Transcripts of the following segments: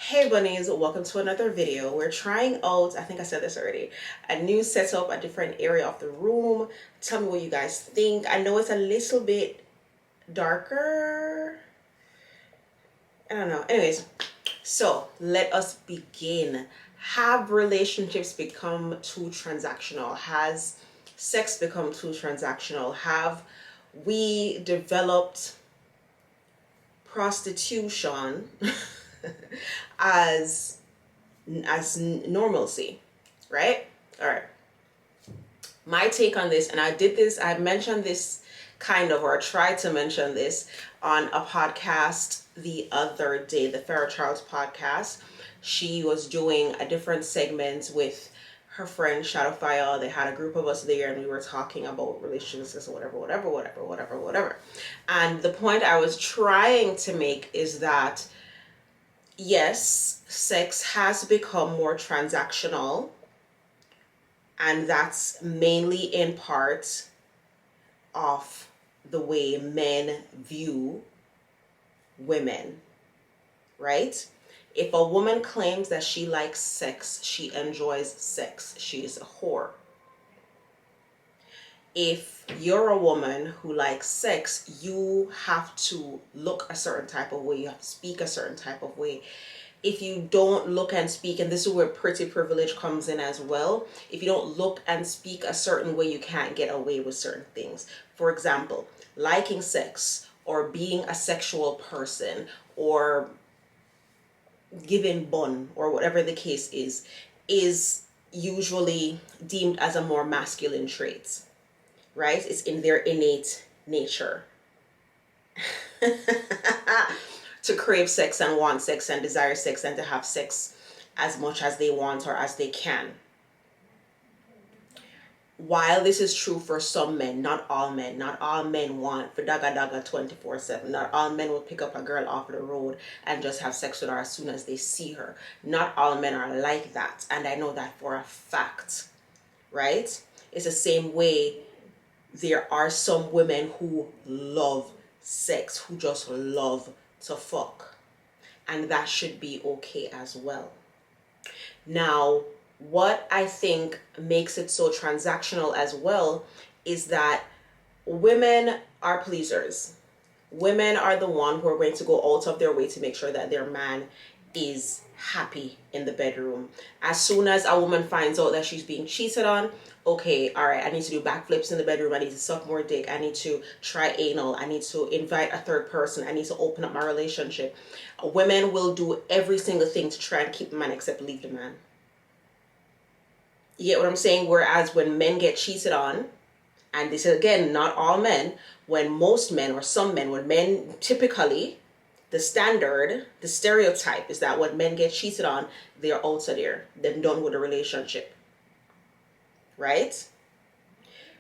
Hey bunnies, welcome to another video. We're trying out, I think I said this already, a new setup, a different area of the room. Tell me what you guys think. I know it's a little bit darker. I don't know. Anyways, so let us begin. Have relationships become too transactional? Has sex become too transactional? Have we developed prostitution as normalcy, right? All right. My take on this, and I mentioned this kind of, or I tried to mention this on a podcast the other day, the Fairchild's podcast. She was doing a different segment with her friend Shadowfire. They had a group of us there, and we were talking about relationships, whatever. And the point I was trying to make is that yes, sex has become more transactional, and that's mainly in part of the way men view women, right? If a woman claims that she likes sex, she enjoys sex, she is a whore. If you're a woman who likes sex, you have to look a certain type of way, you have to speak a certain type of way. If you don't look and speak, and this is where pretty privilege comes in as well, if you don't look and speak a certain way, you can't get away with certain things. For example, liking sex or being a sexual person or giving bun or whatever the case is usually deemed as a more masculine trait, right? It's in their innate nature. To crave sex and want sex and desire sex and to have sex as much as they want or as they can. While this is true for some men, not all men. Not all men want for daga daga 24/7. Not all men will pick up a girl off the road and just have sex with her as soon as they see her. Not all men are like that, and I know that for a fact, right? It's the same way there are some women who love sex, who just love to fuck, and that should be okay as well. Now, what I think makes it so transactional as well is that women are pleasers. Women are the one who are going to go out of their way to make sure that their man is happy in the bedroom. As soon as a woman finds out that she's being cheated on, okay, all right, I need to do backflips in the bedroom. I need to suck more dick. I need to try anal. I need to invite a third person. I need to open up my relationship. Women will do every single thing to try and keep the man except leave the man. You get what I'm saying? Whereas when men get cheated on, and this is again, not all men, when most men or some men, when men typically, the standard, the stereotype is that when men get cheated on, they're out of there. They're done with a relationship. Right?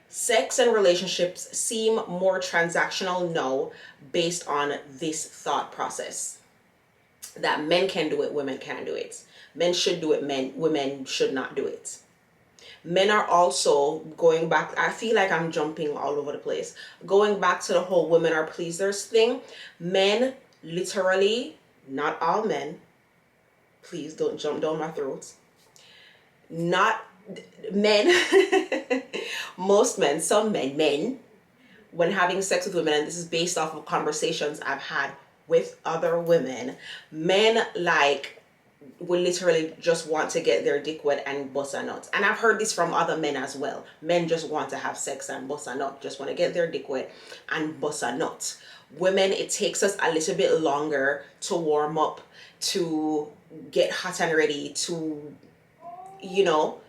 Sex and relationships seem more transactional now based on this thought process. That men can do it, women can do it. Men should do it, women should not do it. Men are also going back, I feel like I'm jumping all over the place. Going back to the whole women are pleasers thing. Men literally, not all men, please don't jump down my throat. Not men, most men, some men, when having sex with women, and this is based off of conversations I've had with other women, men will literally just want to get their dick wet and bust a nut. And I've heard this from other men as well. Men just want to have sex and bust a nut, just want to get their dick wet and bust a nut. Women, it takes us a little bit longer to warm up, to get hot and ready, to, you know,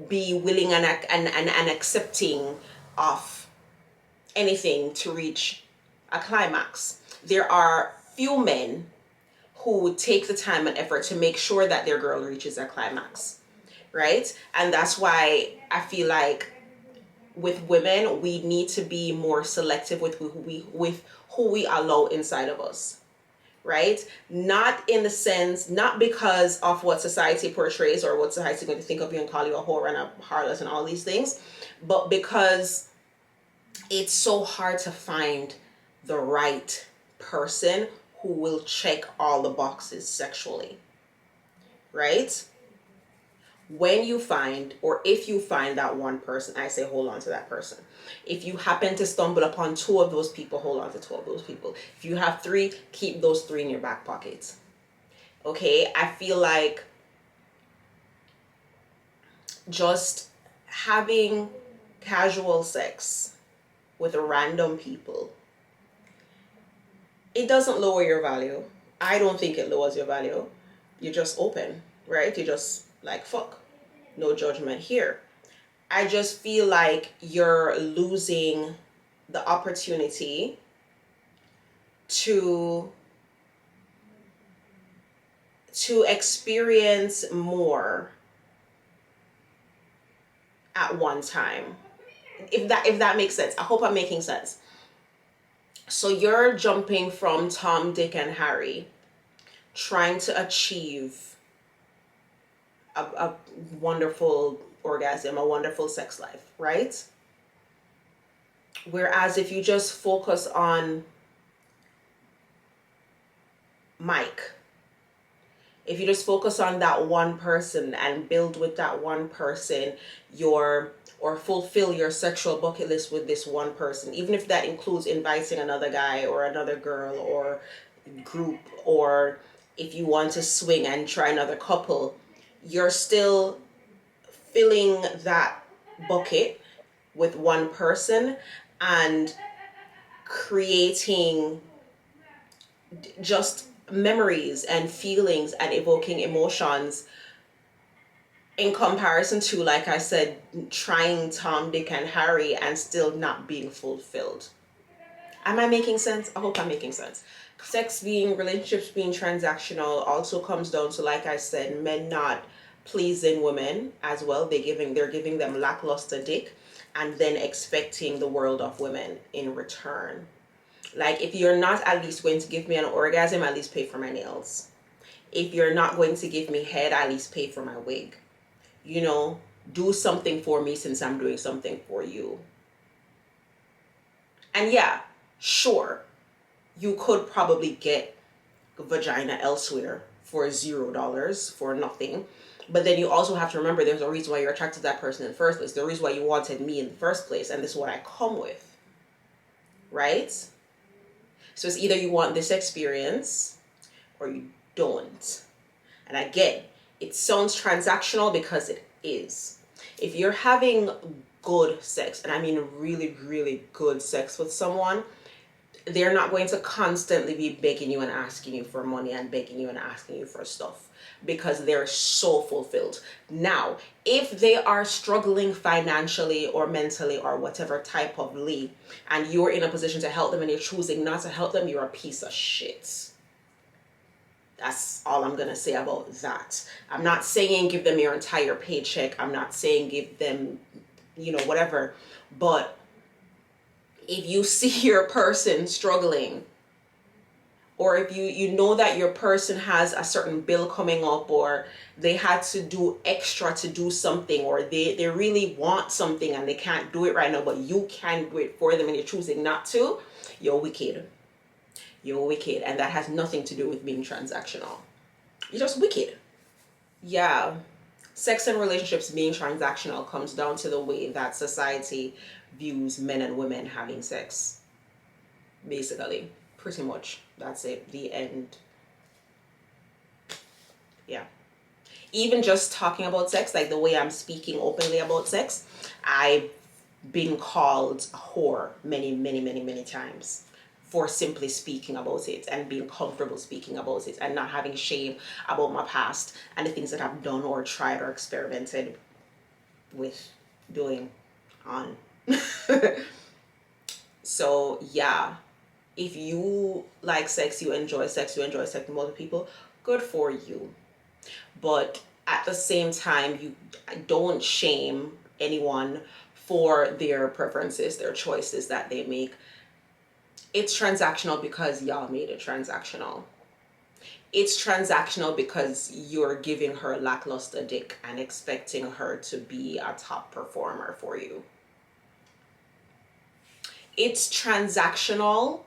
be willing and accepting of anything to reach a climax. There are few men who would take the time and effort to make sure that their girl reaches a climax, right? And that's why I feel like with women, we need to be more selective with who we allow inside of us, right? Not in the sense, not because of what society portrays or what society is going to think of you and call you a whore and a harlot and all these things, but because it's so hard to find the right person who will check all the boxes sexually. right? When you find, or if you find that one person, I say hold on to that person. If you happen to stumble upon two of those people, hold on to two of those people. If you have three, keep those three in your back pocket. Okay, I feel like just having casual sex with random people, it doesn't lower your value. I don't think it lowers your value. You're just open, right? You're just like, fuck, no judgment here. I just feel like you're losing the opportunity to experience more at one time. If that makes sense. I hope I'm making sense. So you're jumping from Tom, Dick, and Harry, trying to achieve a wonderful orgasm, a wonderful sex life, right? Whereas if you just focus on Mike, if you just focus on that one person and build with that one person or fulfill your sexual bucket list with this one person, even if that includes inviting another guy or another girl or group, or if you want to swing and try another couple, you're still filling that bucket with one person and creating just memories and feelings and evoking emotions, in comparison to, like I said, trying Tom, Dick, and Harry and still not being fulfilled. Am I making sense? I hope I'm making sense. Relationships being transactional also comes down to, like I said, men not pleasing women as well. They're giving them lackluster dick and then expecting the world of women in return. Like, if you're not at least going to give me an orgasm, at least pay for my nails. If you're not going to give me head, at least pay for my wig. You know, do something for me since I'm doing something for you. And yeah, sure, you could probably get vagina elsewhere for $0, for nothing. But then you also have to remember there's a reason why you're attracted to that person in the first place. The reason why you wanted me in the first place. And this is what I come with. Right? So it's either you want this experience or you don't. And again, it sounds transactional because it is. If you're having good sex, and I mean really, really good sex with someone, they're not going to constantly be begging you and asking you for money and begging you and asking you for stuff, because they're so fulfilled. Now, if they are struggling financially or mentally or whatever type of lead, and you're in a position to help them and you're choosing not to help them, you're a piece of shit. That's all I'm going to say about that. I'm not saying give them your entire paycheck. I'm not saying give them, whatever. But if you see your person struggling, or if you know that your person has a certain bill coming up, or they had to do extra to do something, or they really want something and they can't do it right now, but you can do it for them and you're choosing not to, you're wicked. You're wicked. And that has nothing to do with being transactional. You're just wicked. Yeah. Sex and relationships being transactional comes down to the way that society views men and women having sex. Basically. Pretty much. That's it. The end. Yeah. Even just talking about sex, like the way I'm speaking openly about sex, I've been called a whore many, many, many, many times for simply speaking about it and being comfortable speaking about it and not having shame about my past and the things that I've done or tried or experimented with doing on. So yeah, if you like sex, you enjoy sex with other people, good for you. But at the same time, you don't shame anyone for their preferences, their choices that they make. It's transactional because y'all made it transactional. It's transactional because you're giving her lackluster dick and expecting her to be a top performer for you. It's transactional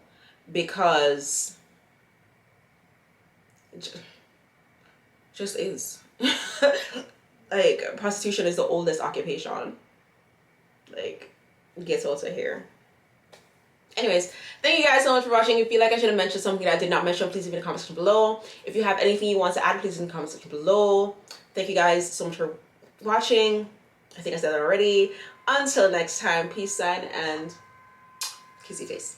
because it just is. Like, prostitution is the oldest occupation. Like, gets also here. Anyways, thank you guys so much for watching. If you feel like I should have mentioned something that I did not mention, please leave in the comment section below. If you have anything you want to add, please in the comment section below. Thank you guys so much for watching. I think I said that already. Until next time, peace sign and kissy face.